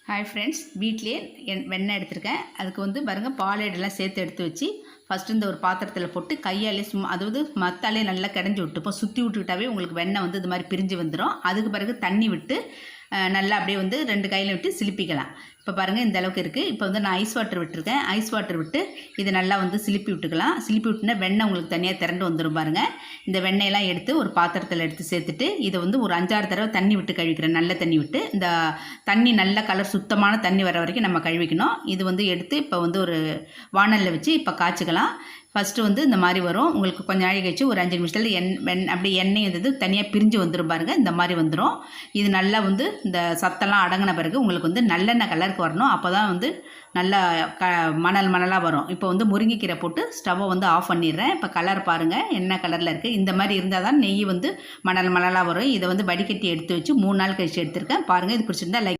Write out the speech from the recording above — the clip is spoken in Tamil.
ஹாய் ஃப்ரெண்ட்ஸ், வீட்லேயே வெண்ணெய் எடுத்திருக்கேன். அதுக்கு வந்து பாருங்கள், பாலேடெல்லாம் சேர்த்து எடுத்து வச்சு ஃபஸ்ட்டு இந்த ஒரு பாத்திரத்தில் போட்டு கையாலே சும்மா, அதாவது மத்தாலே நல்லா கிடஞ்சி விட்டுப்போம். சுற்றி விட்டுக்கிட்டாவே உங்களுக்கு வெண்ணெய் வந்து இது மாதிரி பிரிஞ்சு வந்துடும். அதுக்கு பிறகு தண்ணி விட்டு நல்லா அப்படியே வந்து 2 கையில் விட்டு சிலிப்பிக்கலாம். இப்போ பாருங்கள், இந்த அளவுக்கு இருக்குது. இப்போ வந்து நான் ஐஸ் வாட்டர் விட்டுருக்கேன். ஐஸ் வாட்டர் விட்டு இதை நல்லா வந்து சிலிப்பி விட்டுக்கலாம். சிலிப்பி விட்டுனா வெண்ணெய் உங்களுக்கு தனியாக திரண்டு வந்துடும் பாருங்கள். இந்த வெண்ணெயெல்லாம் எடுத்து ஒரு பாத்திரத்தில் எடுத்து சேர்த்துட்டு இதை வந்து ஒரு 5-6 தடவை தண்ணி விட்டு கழுவிக்கிறேன். நல்ல தண்ணி விட்டு, இந்த தண்ணி நல்ல கலர் சுத்தமான தண்ணி வர வரைக்கும் நம்ம கழுவிக்கணும். இது வந்து எடுத்து இப்போ வந்து ஒரு வாணலில் வச்சு இப்போ காய்ச்சிக்கலாம். ஃபஸ்ட்டு வந்து இந்த மாதிரி வரும். உங்களுக்கு கொஞ்சம் நாளைக்கு கழிச்சு ஒரு 5 நிமிஷத்தில் அப்படி எண்ணெய் இது தனியாக பிரிஞ்சு வந்துடும் பாருங்கள். இந்த மாதிரி வந்துடும். இது நல்லா வந்து இந்த சத்தெல்லாம் அடங்கின பிறகு உங்களுக்கு வந்து நல்லெண்ணெய் கலருக்கு வரணும். அப்போ தான் வந்து நல்லா மணலாக வரும். இப்போ வந்து முருங்கைக்கீரை போட்டு ஸ்டவ்வை வந்து ஆஃப் பண்ணிடுறேன். இப்போ கலர் பாருங்கள், என்ன கலரில் இருக்குது. இந்த மாதிரி இருந்தால் தான் நெய் வந்து மணலாக வரும். இதை வந்து வடிகட்டி எடுத்து வச்சு 3 நாள் கழிச்சு எடுத்திருக்கேன். பாருங்கள், இது பிடிச்சிருந்தா லைக்